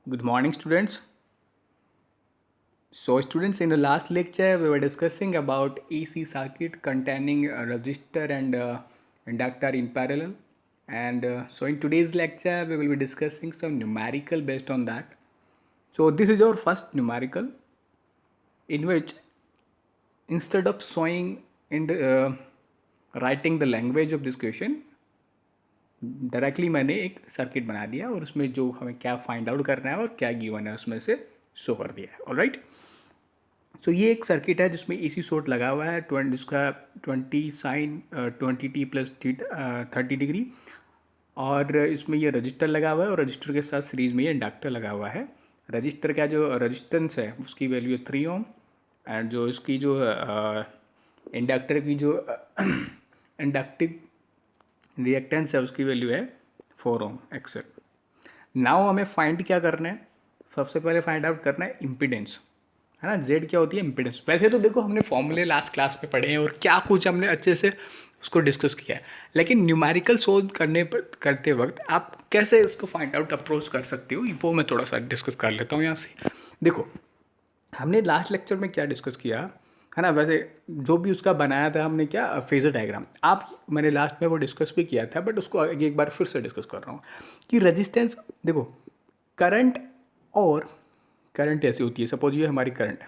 Good morning, students. So, students, in the last lecture, we were discussing about AC circuit containing a resistor and inductor in parallel. And so, in today's lecture, we will be discussing some numerical based on that. So, this is our first numerical, in which instead of showing in the writing the language of this question, directly मैंने एक circuit बना दिया और उसमें जो हमें क्या find out करना है और क्या गिवन है उसमें से शो कर दिया है. ऑलराइट. सो ये एक सर्किट है जिसमें एसी सोर्स लगा हुआ है जिसका 20 साइन 20t प्लस 30 डिग्री, और इसमें ये रजिस्टर लगा हुआ है और रजिस्टर के साथ सीरीज में ये इंडक्टर लगा हुआ है. रजिस्टर का जो रजिस्टेंस है उसकी वैल्यू है 3 ओम, एंड जो इसकी जो इंडक्टर की जो इंडक्टिव रिएक्टेंस है उसकी वैल्यू है 4 ओम एक्सेप्ट. नाउ हमें फाइंड क्या करना है, सबसे पहले फाइंड आउट करना है इम्पिडेंस, है ना. जेड क्या होती है, इम्पिडेंस. वैसे तो देखो हमने फॉर्मूले लास्ट क्लास में पढ़े हैं और क्या कुछ हमने अच्छे से उसको डिस्कस किया है, लेकिन न्यूमेरिकल सोल्व करते वक्त आप कैसे इसको फाइंड आउट अप्रोच कर सकते हो वो मैं थोड़ा सा डिस्कस कर लेता हूँ यहाँ से. देखो हमने लास्ट लेक्चर में क्या डिस्कस किया है ना. वैसे जो भी उसका बनाया था हमने क्या, फेजर डायग्राम. मैंने लास्ट में वो डिस्कस भी किया था, बट उसको एक बार फिर से डिस्कस कर रहा हूँ कि रेजिस्टेंस. देखो करंट और करंट ऐसी होती है, सपोज ये हमारी करंट है,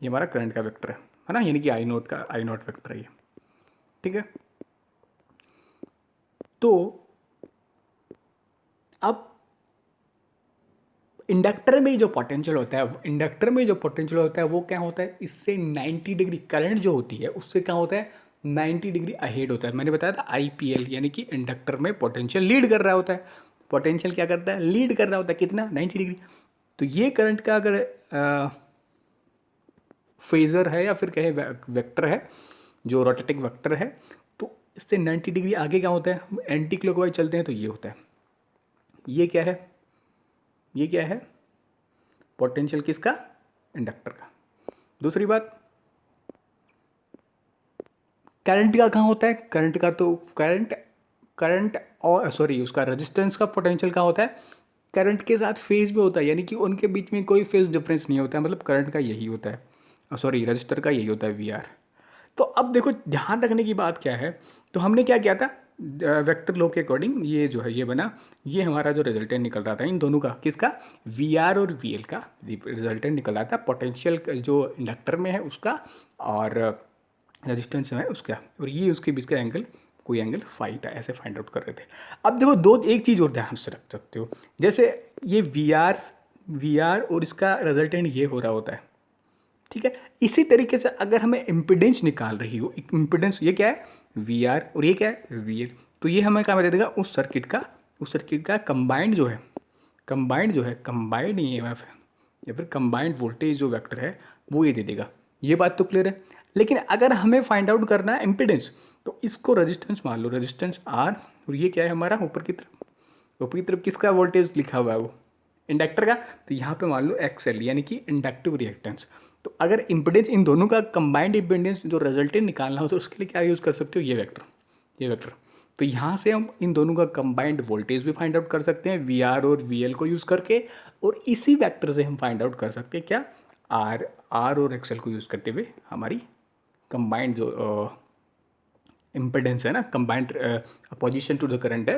ये हमारा करंट का वेक्टर है ना, यानी कि आई नोट वेक्टर है ये. ठीक है. तो अब इंडक्टर में जो पोटेंशियल होता है वो क्या होता है, इससे 90 डिग्री करंट जो होती है उससे क्या होता है 90 डिग्री अहेड होता है. मैंने बताया था IPL, यानी कि इंडक्टर में पोटेंशियल लीड कर रहा होता है. पोटेंशियल क्या करता है, लीड कर रहा होता है, कितना, 90 डिग्री. तो ये करंट का अगर फेजर है या फिर कहे वेक्टर है, जो रोटेटिंग वेक्टर है, तो इससे 90 डिग्री आगे क्या होता है, एंटी क्लॉकवाइज चलते हैं तो ये होता है. ये क्या है, ये क्या है, पोटेंशियल किसका, इंडक्टर का. दूसरी बात, करंट का कहाँ होता है, करंट का तो करंट और सॉरी उसका रेजिस्टेंस का पोटेंशियल कहाँ होता है, करंट के साथ फेज में होता है, यानी कि उनके बीच में कोई फेज डिफरेंस नहीं होता है. मतलब करंट का यही होता है, सॉरी रजिस्टर का यही होता है VR. तो अब देखो ध्यान रखने की बात क्या है, तो हमने क्या किया था, वेक्टर लॉ के अकॉर्डिंग ये जो है ये बना, ये हमारा जो रिजल्टेंट निकल रहा था इन दोनों का, किसका, VR और VL का रिजल्टेंट निकल रहा था. पोटेंशियल जो इंडक्टर में है उसका और रेजिस्टेंस में है उसका, और ये उसके बीच का एंगल कोई एंगल फाई था. ऐसे फाइंड आउट कर रहे थे. अब देखो एक चीज़ और ध्यान से रख सकते हो, जैसे ये VR और इसका रिजल्टेंट ये हो रहा होता है. ठीक है. इसी तरीके से अगर हमें इम्पिडेंस निकाल रही हो, इम्पिडेंस ये क्या है, VR, और ये क्या है, VL, तो ये हमें क्या बता देगा, उस सर्किट का कंबाइंड EMF है या फिर कंबाइंड वोल्टेज जो वेक्टर है वो ये दे देगा. ये बात तो क्लियर है. लेकिन अगर हमें फाइंड आउट करना है इम्पिडेंस, तो इसको रेजिस्टेंस मान लो, रेजिस्टेंस R, और ये क्या है हमारा ऊपर की तरफ किसका वोल्टेज लिखा हुआ है, वो इंडक्टर का. तो यहाँ पे मान लो XL, यानी कि इंडक्टिव रिएक्टेंस. तो अगर इम्पिडेंस इन दोनों का कंबाइंड इम्पिडेंस जो रिजल्टेंट निकालना हो तो उसके लिए क्या यूज़ कर सकते हो, ये वेक्टर. तो यहाँ से हम इन दोनों का कंबाइंड वोल्टेज भी फाइंड आउट कर सकते हैं VR और VL को यूज़ करके, और इसी वेक्टर से हम फाइंड आउट कर सकते हैं क्या, R और XL को यूज़ करते हुए हमारी कंबाइंड जो इम्पिडेंस है ना, combined opposition to the current है,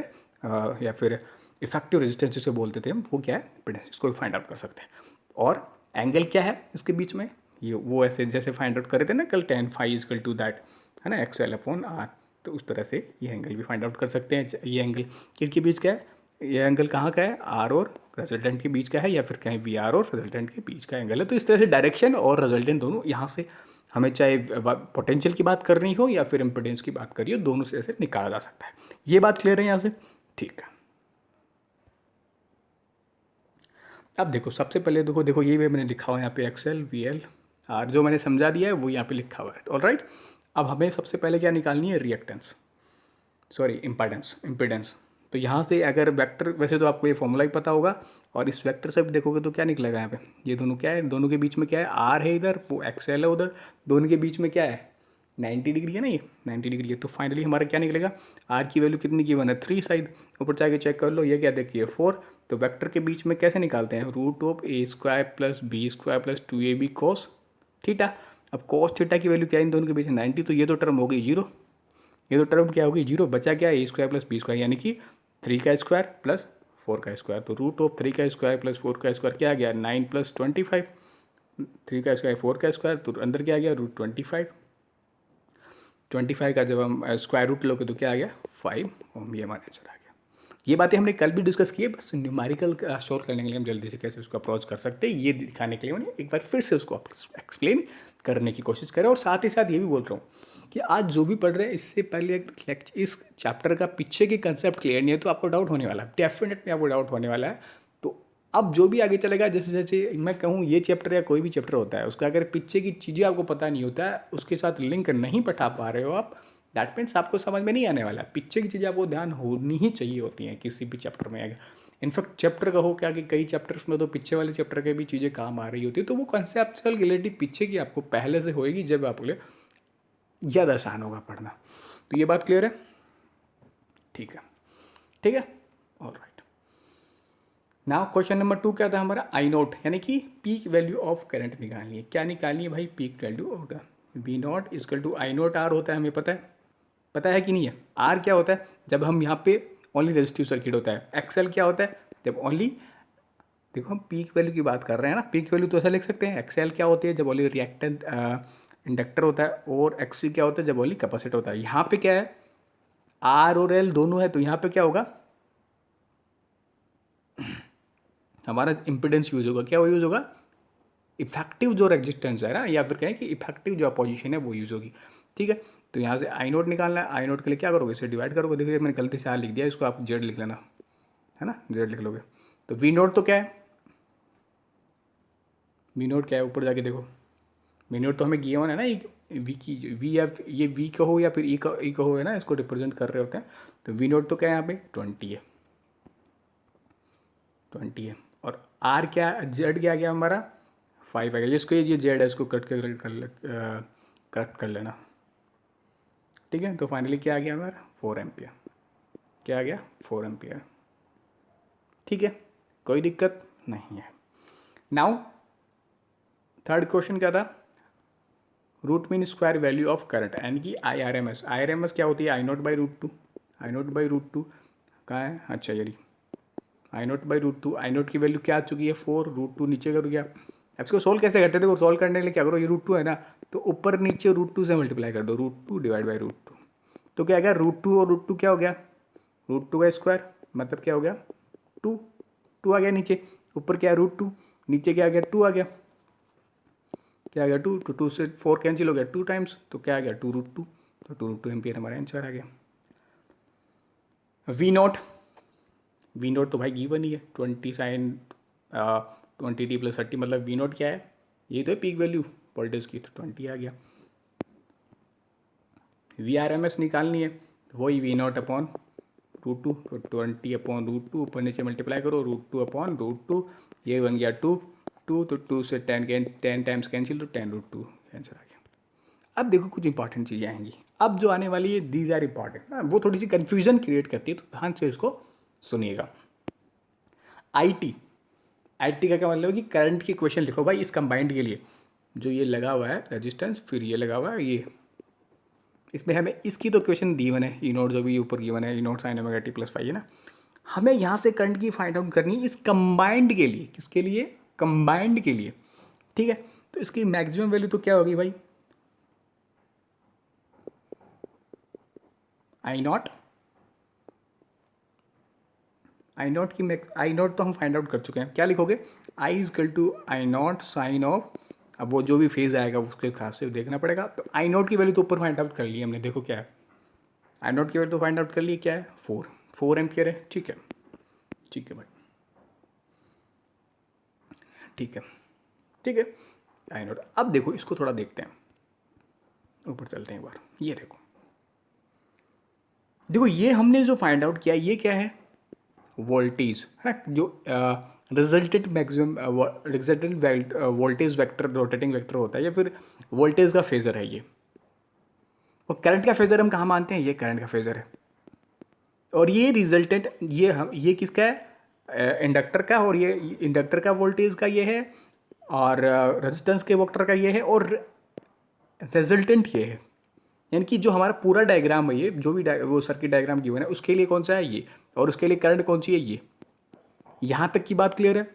या फिर इफेक्टिव रेजिस्टेंस जिसे बोलते थे हम, वो क्या है, इम्पिडेंस, इसको भी फाइंड आउट कर सकते हैं. और एंगल क्या है इसके बीच में, ये वो ऐसे जैसे फाइंड आउट करे थे ना कल, tan phi is equal to that, है ना, XL/R. तो उस तरह से ये एंगल भी फाइंड आउट कर सकते हैं. ये एंगल किसके बीच का है, ये एंगल कहाँ का है, R और रिजल्टेंट के बीच का है, या फिर कहीं VR और रिजल्टेंट के बीच का एंगल है. तो इस तरह से डायरेक्शन और रिजल्टेंट दोनों यहाँ से हमें चाहे पोटेंशियल की बात करनी हो या फिर इम्पिडेंस की बात करिए, दोनों से ऐसे निकाला जा सकता है. ये बात क्लियर है यहाँ से, ठीक है. अब देखो सबसे पहले देखो ये भी मैंने लिखा हुआ है यहाँ पे XL VL R, जो मैंने समझा दिया है वो यहाँ पे लिखा हुआ है. ऑलराइट. अब हमें सबसे पहले क्या निकालनी है, रिएक्टेंस, सॉरी इम्पिडेंस. तो यहाँ से अगर वेक्टर, वैसे तो आपको ये फॉर्मूला ही पता होगा, और इस वेक्टर से भी देखोगे तो क्या निकलेगा यहाँ पे, ये दोनों क्या है, दोनों के बीच में क्या है, R है इधर, वो XL है उधर, दोनों के बीच में क्या है, 90 डिग्री है ना, ये 90 डिग्री है। तो फाइनली हमारा क्या निकलेगा, आर की वैल्यू कितनी गिवन है 3 शायद, ऊपर जाके चेक कर लो, ये क्या देखिए 4। तो वेक्टर के बीच में कैसे निकालते हैं, root of a square plus b square plus 2ab cos theta. अब कोस थीटा की वैल्यू क्या है इन दोनों के बीच 90, तो ये तो टर्म हो गई जीरो, ये तो टर्म क्या होगी जीरो, बचा क्या ए स्क्वायर प्लस बी स्क्वायर यानी कि 3 का स्क्वायर प्लस 4 का स्क्वायर। तो रूट ऑफ 3 का स्क्वायर प्लस 4 का स्क्वायर क्या आ गया 9 प्लस 25, 3 का स्क्वायर 4 का स्क्वायर, तो अंदर क्या आ गया रूट 25। 25 का जब हम स्क्वायर रूट लोगे तो क्या आ गया 5 ओम, ये हमारा आंसर आ गया। ये बातें हमने कल भी डिस्कस की है, बस न्यूमेरिकल सॉल्व करने के लिए हम जल्दी से कैसे उसको अप्रोच कर सकते हैं ये दिखाने के लिए मैंने एक बार फिर से उसको एक्सप्लेन करने की कोशिश करें। और साथ ही साथ ये भी बोल रहा हूँ कि आज जो भी पढ़ रहे हैं इससे पहले अगर इस चैप्टर का पीछे की कंसेप्ट क्लियर नहीं है तो आपको डाउट होने वाला है, डेफिनेटली आपको डाउट होने वाला है। तो अब जो भी आगे चलेगा, जैसे जैसे मैं कहूँ ये चैप्टर या कोई भी चैप्टर होता है उसका अगर पीछे की चीज़ें आपको पता नहीं होता है, उसके साथ लिंक नहीं बैठा पा रहे हो आप, दैट मीन्स आपको समझ में नहीं आने वाला है। पीछे की चीज़ें आपको ध्यान होनी ही चाहिए होती हैं किसी भी चैप्टर में। अगर इनफैक्ट चैप्टर का हो क्या कि कई चैप्टर्स में तो पीछे वाले चैप्टर के भी चीज़ें काम आ रही होती है, तो वो कॉन्सेप्चुअल क्लियरिटी पीछे की आपको पहले से होएगी, जब आपके लिए ज़्यादा आसान होगा पढ़ना। तो ये बात क्लियर है, ठीक है, ठीक है, all right. Now question number 2 क्या था हमारा, आई नोट यानी कि पीक वैल्यू ऑफ करंट निकालनी है। क्या निकालनी है भाई, peak value of V naught is equal to I naught R होता है, हमें पता है कि नहीं है। आर क्या होता है, जब हम यहाँ पे ओनली रेजिस्टिव सर्किट होता है। एक्सएल क्या होता है, जब ओनली, देखो हम पीक वैल्यू की बात कर रहे हैं ना, पीक वैल्यू तो ऐसा लिख सकते हैं। एक्सएल क्या होती है, जब ओनली रिएक्टेंट इंडक्टर होता है। और एक्सी क्या होता है, जब ओनली कैपेसिटर होता है। यहाँ पे क्या है, आर और एल दोनों है, तो यहाँ पे क्या होगा हमारा इम्पिडेंस यूज होगा। क्या वो यूज होगा, इफेक्टिव जो रेजिस्टेंस है ना, या फिर कहें कि इफेक्टिव जो अपोजिशन है वो यूज होगी, ठीक है। तो यहाँ से आई नोट निकालना है, आई नोट के लिए क्या करोगे, इसे डिवाइड करोगे। देखिए मैंने गलती से आर लिख दिया, इसको आप जेड लिख लेना, है ना, जेड लिख लोगे। तो वी नोट तो क्या है, वी नोट क्या है, ऊपर जाके देखो, वी नोट तो हमें गिवन है ना, एक वी की वी एफ, ये वी कहो या फिर ई कहो है ना, इसको रिप्रेजेंट कर रहे होते हैं। तो वी नोट तो क्या है यहाँ पे 20 है, 20 है। और आर क्या, जेड क्या गया हमारा 5 आ गया। इसको ये जेड है, इसको कट कर लेना, ठीक है। तो फाइनली क्या आ गया हमारा 4 एम्पियर, क्या आ गया 4 एम्पियर, ठीक है, कोई दिक्कत नहीं है। नाउ थर्ड क्वेश्चन क्या था, root mean square value of current यानी कि I R M S. I R M S क्या होती है, I naught by root two, I naught by root two कहाँ है, अच्छा ये I naught by root two. I naught की वैल्यू क्या आ चुकी है 4, रूट टू नीचे करो क्या। अब इसको सोल्व कैसे करते थे, वो सोल्व करने के लिए क्या करो, ये रूट टू है ना, तो ऊपर नीचे रूट टू से मल्टीप्लाई कर दो, root two divide by root two. तो क्या आ गया, रूट टू और रूट टू क्या हो गया, रूट टू का स्क्वायर, मतलब क्या हो गया 2, 2 आ गया नीचे, ऊपर क्या है रूट टू, नीचे क्या आ गया 2 आ गया, क्या आ गया 2, तो 2 से 4 कैंसिल हो गया 2 टाइम्स, तो क्या आ गया 2 रूट टू, तो 2 रूट टू एम्पियर हमारा आंसर आ गया। वी नोट, वी नोट तो भाई गिवन ही है 20 साइन 20 टी प्लस 30, मतलब वी नोट क्या है, ये तो है पीक वैल्यू वोल्टेज की, तो 20 आ गया। वी आर एम एस निकालनी है, तो वही V naught upon root two, तो 20 अपॉन रूट टू, ऊपर नीचे मल्टीप्लाई करो, root two upon root two, ये बन गया 2, तो 2 से 10 टाइम्स कैंसिल, तो 10 रूट टू आंसर आ गया। अब देखो कुछ इंपॉर्टेंट चीज़ें आएंगी, अब जो आने वाली है दीज आर इंपॉर्टेंट ना, वो थोड़ी सी कन्फ्यूजन क्रिएट करती है, तो ध्यान से इसको सुनिएगा। आईटी, आईटी का क्या मतलब है कि करंट की क्वेश्चन लिखो भाई इस कंबाइंड के लिए, जो ये लगा हुआ है रेजिस्टेंस, फिर ये लगा हुआ है ये, इसमें हमें इसकी तो क्वेश्चन गिवन है, ई नोट जो भी ऊपर गिवन है, E naught sine omega t plus 5 है ना, हमें यहाँ से करंट की फाइंड आउट करनी है इस कंबाइंड के लिए, किसके लिए, कंबाइंड के लिए, ठीक है। तो इसकी मैक्सिमम वैल्यू तो क्या होगी भाई, आई नॉट, आई नॉट की आई नॉट तो हम फाइंड आउट कर चुके हैं, क्या लिखोगे, I is equal to I naught sine of, अब वो जो भी फेज आएगा उसके खास से देखना पड़ेगा। तो आई नॉट की वैल्यू तो ऊपर फाइंड आउट कर ली हमने, देखो क्या है, आई नॉट की वैल्यू तो फाइंड आउट कर ली, क्या है 4 एम्पियर है, ठीक है, ठीक है भाई, ठीक है, ठीक है, आई नॉट। अब देखो इसको थोड़ा देखते हैं, ऊपर चलते हैं एक बार, ये देखो, देखो ये हमने जो फाइंड आउट किया ये क्या है, वोल्टेज है ना, जो resultant maximum resultant voltage vector rotating vector होता है, या फिर वोल्टेज का फेजर है ये, और करंट का फेजर हम कहाँ मानते हैं, ये करंट का फेजर है, और ये रिजल्टेंट ये किसका है, इंडक्टर का, और ये इंडक्टर का वोल्टेज का ये है, और रेजिस्टेंस के वोक्टर का ये है, और रिजल्टेंट ये है। यानी कि जो हमारा पूरा डायग्राम है, ये जो भी वो सर्किट डायग्राम गिवन है उसके लिए कौन सा है, ये, और उसके लिए करंट कौन सी है, ये। यहाँ तक की बात क्लियर है।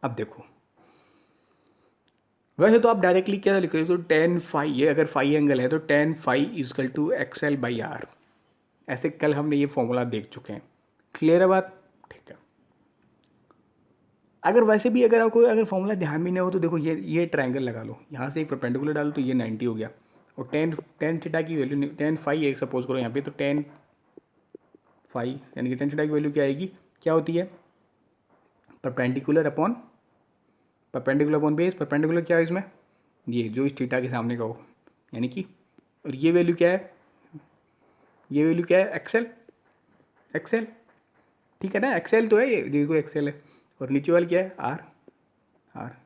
अब देखो, वैसे तो आप डायरेक्टली क्या लिख रहे हो, तो टेन फाई, ये अगर फाई एंगल है तो tan phi is equal to XL by R, ऐसे कल हमने ये फॉर्मूला देख चुके हैं। क्लियर है बात, ठीक है। अगर वैसे भी अगर आपको अगर फॉर्मूला ध्यान में नहीं हो तो देखो, ये ट्रायंगल लगा लो, यहाँ से एक परपेंडिकुलर डालो तो ये 90 हो गया, और टेन टेन थीटा की वैल्यू, टेन फाई एक सपोज करो यहाँ पे, तो टेन फाई यानी कि टेन थीटा की वैल्यू क्या आएगी, क्या होती है, परपेंडिकुलर अपॉन बेस। परपेंडिकुलर क्या है इसमें, ये जो इस थीटा के सामने का हो, यानी कि, और ये वैल्यू क्या है, ये वैल्यू क्या है, एक्सएल, ठीक है ना, एक्सएल तो है ये, देखो एक्सएल है, और नीचे वाली क्या है, आर,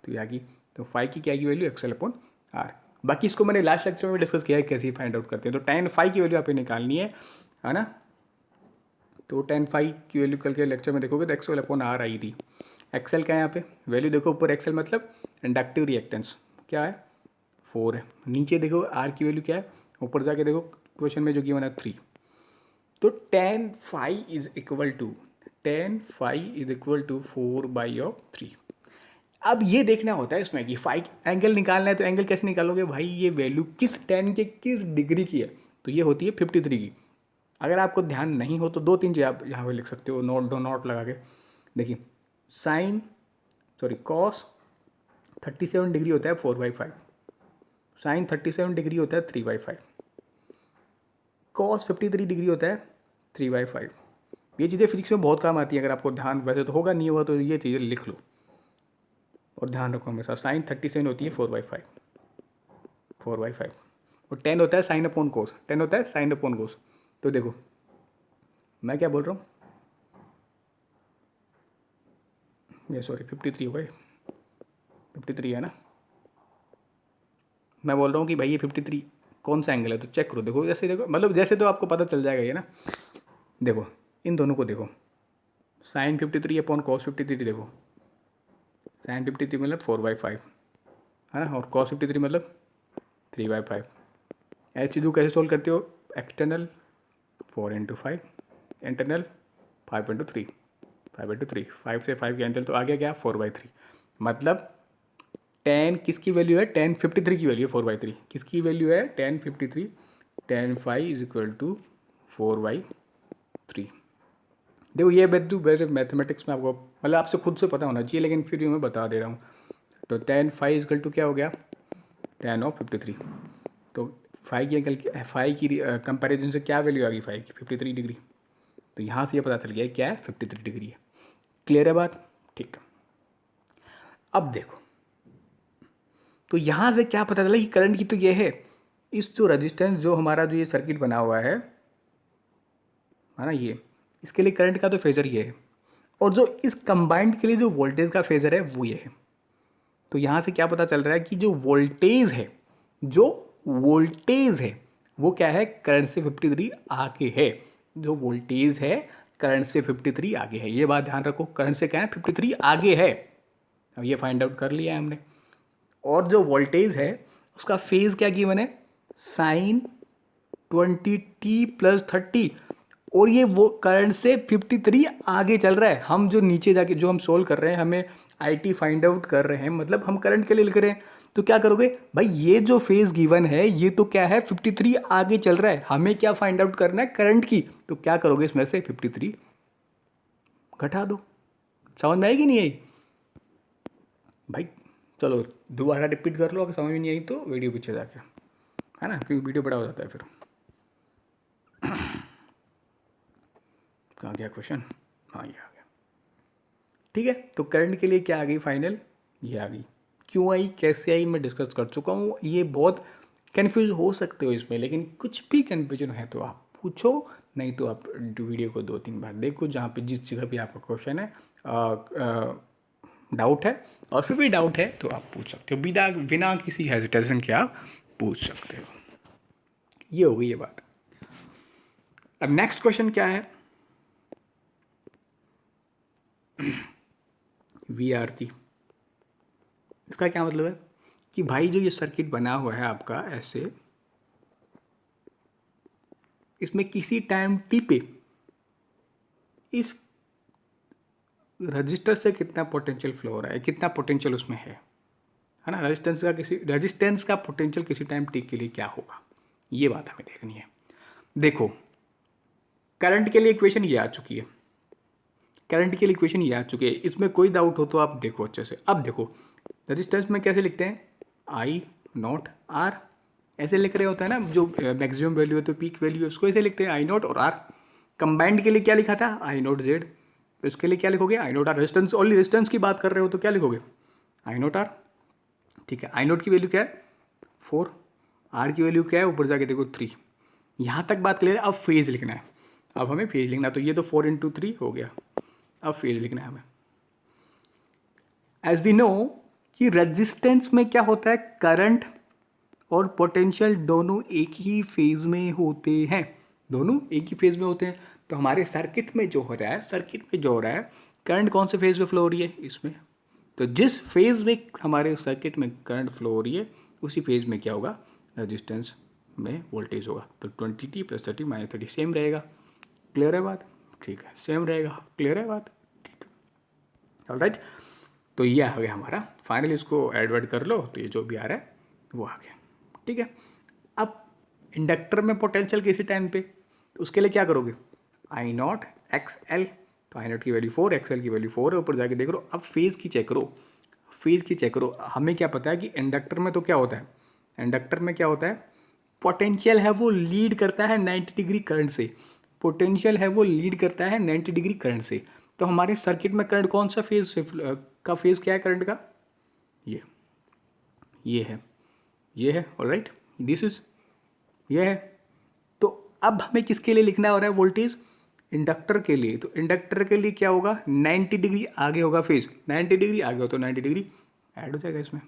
तो ये आ गई, तो फाई की क्या आएगी वैल्यू, एक्सएल अपॉन आर। बाकी इसको मैंने लास्ट लेक्चर में डिस्कस किया है कैसे फाइंड आउट करते हैं। तो टेन फाई की वैल्यू आप निकालनी है ना, तो टेन फाई की वैल्यू कल के लेक्चर में देखोगे तो एक्सएल अपॉन आर आई थी। एक्सएल क्या है यहाँ पे वैल्यू देखो, ऊपर एक्सएल मतलब इंडक्टिव रिएक्टेंस क्या है, 4 है। नीचे देखो आर की वैल्यू क्या है, ऊपर जाके देखो क्वेश्चन में जो गिवन है 3। तो tan phi is equal to 4/3। अब ये देखना होता है इसमें कि फाई एंगल निकालना है, तो एंगल कैसे निकालोगे भाई, ये वैल्यू किस टेन के किस डिग्री की है, तो ये होती है 53 की। अगर आपको ध्यान नहीं हो तो 2-3 चीज़ आप यहाँ पे लिख सकते हो, नोट लगा के। देखिए, कॉस 37 डिग्री होता है 4/5, साइन 37 डिग्री होता है 3/5, कॉस 53 डिग्री होता है 3/5। ये चीज़ें फिजिक्स में बहुत काम आती हैं, अगर आपको ध्यान, वैसे तो होगा नहीं होगा तो ये चीज़ें लिख लो और ध्यान रखो हमेशा। साइन 37 होती है 4/5, और 10 होता है साइन अपॉन कोस, तो देखो मैं क्या बोल रहा हूँ, ये 53 हो गए, 53 है ना, मैं बोल रहा हूँ कि भाई ये 53 कौन सा एंगल है, तो चेक करो, देखो जैसे तो आपको पता चल जाएगा ये ना। देखो इन दोनों को देखो, साइन 53 अपॉन कॉस 53, देखो साइन 53 मतलब 4/5 है ना, और कॉस 53 मतलब 3/5। ऐसी चीज़ों कैसे सोल्व करते हो, एक्सटर्नल 4 × 5, इंटरनल 5 × 3, 5 से 5 कैंसिल, तो आ गया क्या 4/3। मतलब टेन किसकी वैल्यू है, 1053 की वैल्यू है 4/3, किसकी वैल्यू है 1053, tan phi is equal to 4/3। देखो ये वैसे मैथमेटिक्स में आपको मतलब आपसे खुद से पता होना चाहिए, लेकिन फिर भी मैं बता दे रहा हूँ। तो टेन फाइव इजकल टू क्या हो गया, 10/53। तो फाइव की कंपैरिजन से क्या वैल्यू आ गई फाइव की, 53 डिग्री। तो यहाँ से ये पता चल गया क्या है, 53 डिग्री है। क्लियर है बात, ठीक है। अब देखो, तो यहाँ से क्या पता चला कि करंट की तो ये है, इस जो रजिस्टेंस जो हमारा जो ये सर्किट बना हुआ है ना, ये इसके लिए करंट का तो फेजर ये है, और जो इस कंबाइंड के लिए जो वोल्टेज का फेजर है वो ये है। तो यहाँ से क्या पता चल रहा है कि जो वोल्टेज है वो क्या है, करंट से 53 आगे है। जो वोल्टेज है करंट से 53 आगे है, ये बात ध्यान रखो, करंट से क्या है 53 आगे है। अब ये फाइंड आउट कर लिया है हमने। और जो वोल्टेज है उसका फेज क्या गिवन है, साइन 20t + 30, और ये वो करंट से 53 आगे चल रहा है। हम जो नीचे जाके जो हम सोल्व कर रहे हैं, हमें IT फाइंड आउट कर रहे हैं, मतलब हम करंट के लिए लिख रहे हैं। तो क्या करोगे भाई, ये जो फेज गिवन है ये तो क्या है 53 आगे चल रहा है, हमें क्या फाइंड आउट करना है, करंट की। तो क्या करोगे, इसमें से 53 घटा दो। समझ में आएगी नहीं आई भाई, चलो दोबारा रिपीट कर लो, अगर समझ में नहीं आई तो वीडियो पीछे जाके, है ना, क्योंकि वीडियो बड़ा हो जाता है फिर। कहाँ गया क्वेश्चन, हाँ ये आ गया, ठीक है। तो करंट के लिए क्या आ गई फाइनल, ये आ गई। क्यों आई, कैसे आई, मैं डिस्कस कर चुका हूँ। ये बहुत कन्फ्यूज हो सकते हो इसमें, लेकिन कुछ भी कन्फ्यूजन है तो आप पूछो, नहीं तो आप वीडियो को 2-3 बार देखो, जहाँ पे जिस जगह भी आपका क्वेश्चन है, डाउट है, और फिर भी डाउट है तो आप पूछ सकते हो, बिना किसी हेजिटेशन के आप पूछ सकते हो। ये हो गई ये बात। अब नेक्स्ट क्वेश्चन क्या है, वी आर टी, इसका क्या मतलब है कि भाई जो ये सर्किट बना हुआ है आपका ऐसे, इसमें किसी टाइम टी पे इस रजिस्टर से कितना पोटेंशियल फ्लो हो रहा है, कितना पोटेंशियल उसमें है ना, रेजिस्टेंस का पोटेंशियल किसी टाइम टी के लिए क्या होगा, ये बात हमें देखनी है। देखो करंट के लिए इक्वेशन ये आ चुकी है, करंट के लिए इक्वेशन ये आ चुकी है, इसमें कोई डाउट हो तो आप देखो अच्छे से। अब देखो रेजिस्टेंस में कैसे लिखते हैं, आई नॉट आर, ऐसे लिख रहे होता है ना, जो मैक्सिमम वैल्यू है तो पीक वैल्यू है उसको ऐसे लिखते हैं आई नॉट और आर। कंबाइंड के लिए क्या लिखा था, आई नॉट जेड, तो इसके लिए क्या लिखोगे, I naught R. Resistance only resistance की बात कर रहे हो तो क्या लिखोगे, आई नॉट आर। ठीक है, आई नॉट की वैल्यू क्या है 4, आर की वैल्यू क्या है ऊपर जाके देखो 3। यहाँ तक बात क्लियर है। अब फेज लिखना है, अब हमें फेज लिखना है, तो ये तो 4 × 3 हो गया। अब फेज लिखना है हमें। एज वी नो कि रेजिस्टेंस में क्या होता है, करंट और पोटेंशियल दोनों एक ही फेज में होते हैं, दोनों एक ही फेज में होते हैं। तो हमारे सर्किट में जो हो रहा है, करंट कौन से फेज में फ्लो हो रही है, इसमें। तो जिस फेज में हमारे सर्किट में करंट फ्लो हो रही है उसी फेज में क्या होगा, रेजिस्टेंस में वोल्टेज होगा। तो 20t + 30 - 30 सेम रहेगा। क्लियर है बात, ठीक है, सेम रहेगा, क्लियर है बात, ठीक है, ऑलराइट। तो ये आ गया हमारा फाइनल, इसको एड कर लो तो ये जो भी आ रहा है वो आ गया, ठीक है। अब इंडक्टर में पोटेंशियल किसी टाइम पे, तो उसके लिए क्या करोगे, आई नॉट एक्स एल, तो आई नॉट की वैल्यू 4, एक्स एल की वैल्यू 4 है, ऊपर जाके देख लो। अब फेज़ की चेक करो, फेज़ की चेक करो। हमें क्या पता है कि इंडक्टर में तो क्या होता है, इंडक्टर में क्या होता है, पोटेंशियल है वो लीड करता है 90 डिग्री करंट से, पोटेंशियल है वो लीड करता है 90 डिग्री करंट से। तो हमारे सर्किट में करंट कौन सा फेज से का फेज क्या है करंट का, ये है, ये है, ऑलराइट, दिस इज, ये है। तो अब हमें किसके लिए लिखना हो रहा है वोल्टेज, इंडक्टर के लिए। तो इंडक्टर के लिए क्या होगा, 90 डिग्री आगे होगा फेज, 90 डिग्री आगे हो तो 90 डिग्री ऐड हो जाएगा इसमें।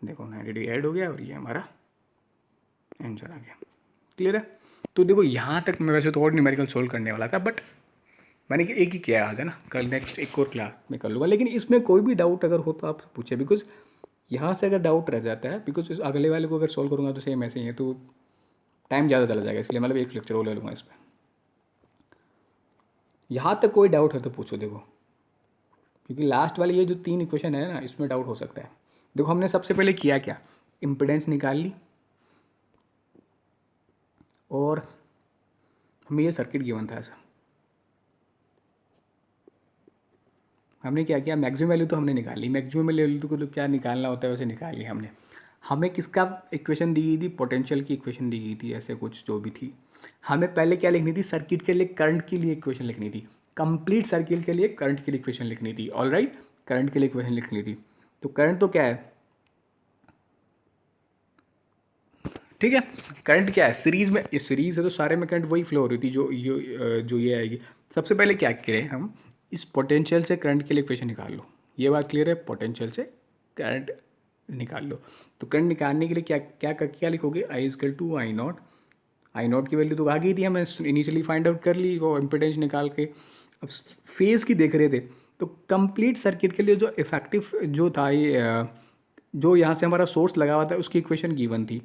देखो 90 डिग्री ऐड हो गया और ये हमारा आंसर आ गया। क्लियर है। तो देखो यहाँ तक मैं वैसे तो और न्यूमेरिकल सोल्व करने वाला था, बट मैंने एक ही किया आज, है ना, कल नेक्स्ट एक और क्लास में कर लूँगा। लेकिन इसमें कोई भी डाउट अगर हो तो आप पूछे, बिकॉज यहाँ से अगर डाउट रह जाता है, बिकॉज अगले वाले को अगर सॉल्व करूँगा तो सेम ऐसे ही है, तो टाइम ज़्यादा चला जाएगा, इसलिए मतलब एक लेक्चर और ले लूँगा इस पर। यहाँ तक कोई डाउट है तो पूछो, देखो क्योंकि लास्ट वाली ये जो 3 इक्वेशन है ना, इसमें डाउट हो सकता है। देखो हमने सबसे पहले किया क्या, इम्पिडेंस निकाल ली और हमें ये सर्किट गिवन था ऐसा। हमने क्या किया, मैक्सिमम वैल्यू तो हमने निकाल ली, मैक्सिमम वैल्यू को तो क्या निकालना होता है वैसे निकाल लिया हमने। हमें किसका इक्वेशन दी गई थी, पोटेंशियल की इक्वेशन दी गई थी, ऐसे कुछ जो भी थी। हमें पहले क्या लिखनी थी, सर्किट के लिए करंट के लिए इक्वेशन लिखनी थी, कंप्लीट सर्किट के लिए करंट के लिए इक्वेशन लिखनी थी, ऑलराइट, करंट के लिए इक्वेशन लिखनी थी। तो करंट तो क्या है, ठीक है, करंट क्या है, सीरीज में, इस सीरीज है तो सारे में करंट वही फ्लो हो रही थी जो ये आएगी। सबसे पहले क्या करें हम, इस पोटेंशियल से करंट के लिए इक्वेशन निकाल लो, ये बात क्लियर है, पोटेंशियल से करंट निकाल लो। तो करंट निकालने के लिए क्या लिखोगे, I = आई नॉट की वैल्यू तो आ गई थी, हमें इनिशियली फाइंड आउट कर ली वो इम्पिडेंस निकाल के। अब फेज़ की देख रहे थे, तो कंप्लीट सर्किट के लिए जो इफेक्टिव जो था ये जो यहाँ से हमारा सोर्स लगा हुआ था उसकी इक्वेशन गिवन थी।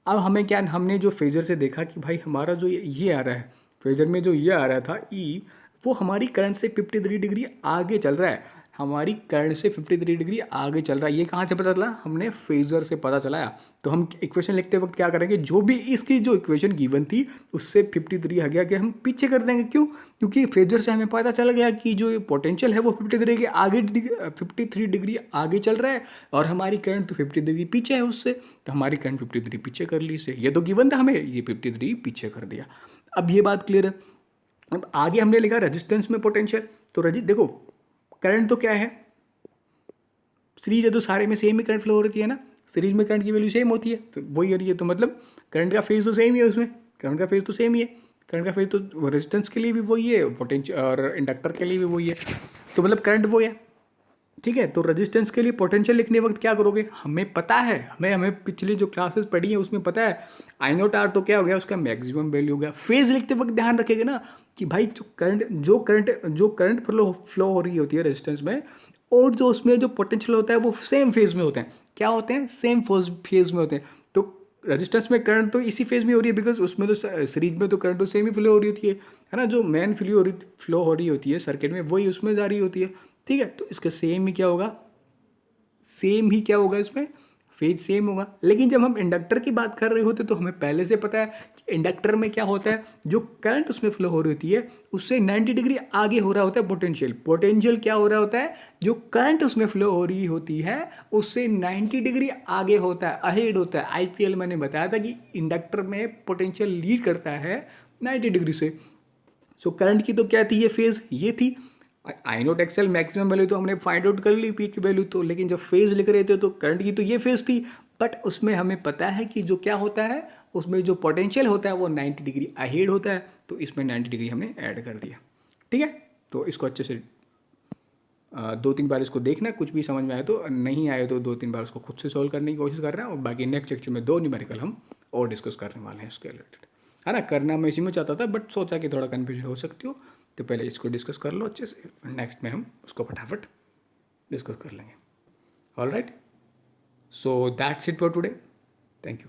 अब हमें क्या, हमने जो फेजर से देखा कि भाई हमारा जो ये आ रहा है, फेजर में जो ये आ रहा था ई, वो हमारी करंट से 53 डिग्री आगे चल रहा है, हमारी करंट से 53 डिग्री आगे चल रहा है। ये कहाँ से पता चला, हमने फेजर से पता चलाया। तो हम इक्वेशन लिखते वक्त क्या करेंगे, जो भी इसकी जो इक्वेशन गिवन थी उससे 53 आगे आगे हम पीछे कर देंगे। क्यों, क्योंकि फेजर से हमें पता चल गया कि जो पोटेंशियल है वो 53 के आगे 53 डिग्री आगे चल रहा है और हमारी करंट तो 50 डिग्री पीछे है उससे, तो हमारी करंट 53 पीछे कर ली इसे। ये तो गिवन था, हमें ये 53 पीछे कर दिया। अब ये बात क्लियर है। अब आगे हमने लिखा रेजिस्टेंस में पोटेंशियल, तो देखो करंट तो क्या है, सीरीज है तो सारे में सेम ही करंट फ्लो हो रही है ना, सीरीज में करंट की वैल्यू सेम होती है, तो वही हो रही है। तो मतलब करंट का फेज तो सेम ही है उसमें, करंट का फेज तो सेम ही है, करंट का फेज तो रेजिस्टेंस के लिए भी वही है, पोटेंशियल और इंडक्टर के लिए भी वही है, तो मतलब करंट वो है। ठीक है, तो रेजिस्टेंस के लिए पोटेंशियल लिखने वक्त क्या करोगे, हमें पता है, हमें हमें पिछली जो क्लासेस पढ़ी है उसमें पता है आई नोट आर तो क्या हो गया, उसका मैक्सिमम वैल्यू हो गया। फेज लिखते वक्त ध्यान रखेगा ना कि भाई जो करंट फ्लो हो रही होती है रेजिस्टेंस में, और जो उसमें जो पोटेंशियल होता है वो सेम फेज में होते हैं। क्या होते हैं, सेम फेज में होते हैं। तो रेजिस्टेंस में करंट तो इसी फेज में हो रही है, बिकॉज उसमें तो सीरीज में तो करंट तो सेम ही फ्लो हो रही होती है ना। जो मेन फ्लो हो रही होती है सर्किट में, वही उसमें जा रही होती है। ठीक है, तो इसका सेम ही क्या होगा, सेम ही क्या होगा इसमें, फेज सेम होगा। लेकिन जब हम इंडक्टर की बात कर रहे होते तो हमें पहले से पता है कि इंडक्टर में क्या होता है, जो करंट उसमें फ्लो हो रही होती है उससे 90 डिग्री आगे हो रहा होता है पोटेंशियल। पोटेंशियल क्या हो रहा होता है, जो करंट उसमें फ्लो हो रही होती है उससे 90 डिग्री आगे होता है, अहेड होता है। आईपीएल मैंने बताया था कि इंडक्टर में पोटेंशियल लीड करता है 90 डिग्री से। सो करंट की तो क्या थी, ये फेज ये थी। आई नोट एक्सएल मैक्सिमम वैल्यू तो हमने फाइंड आउट कर ली पी की वैल्यू तो, लेकिन जब फेज लिख रहे थे तो करंट की तो ये फेज थी। बट उसमें हमें पता है कि जो क्या होता है, उसमें जो पोटेंशियल होता है वो 90 डिग्री अहेड होता है, तो इसमें 90 डिग्री हमने ऐड कर दिया। ठीक है, तो इसको अच्छे से 2-3 बार इसको देखना, कुछ भी समझ में आए तो, नहीं आए तो 2-3 बार उसको खुद से सॉल्व करने की कोशिश कर रहे हैं। और बाकी नेक्स्ट लेक्चर में 2 न्यूमेरिकल हम और डिस्कस करने वाले हैं इसके रिलेटेड, है ना। करना मैं इसी में चाहता था बट सोचा कि थोड़ा कन्फ्यूजन हो सकती हो, तो पहले इसको डिस्कस कर लो अच्छे से, नेक्स्ट में हम उसको फटाफट डिस्कस कर लेंगे। All right, so that's it for today, thank you.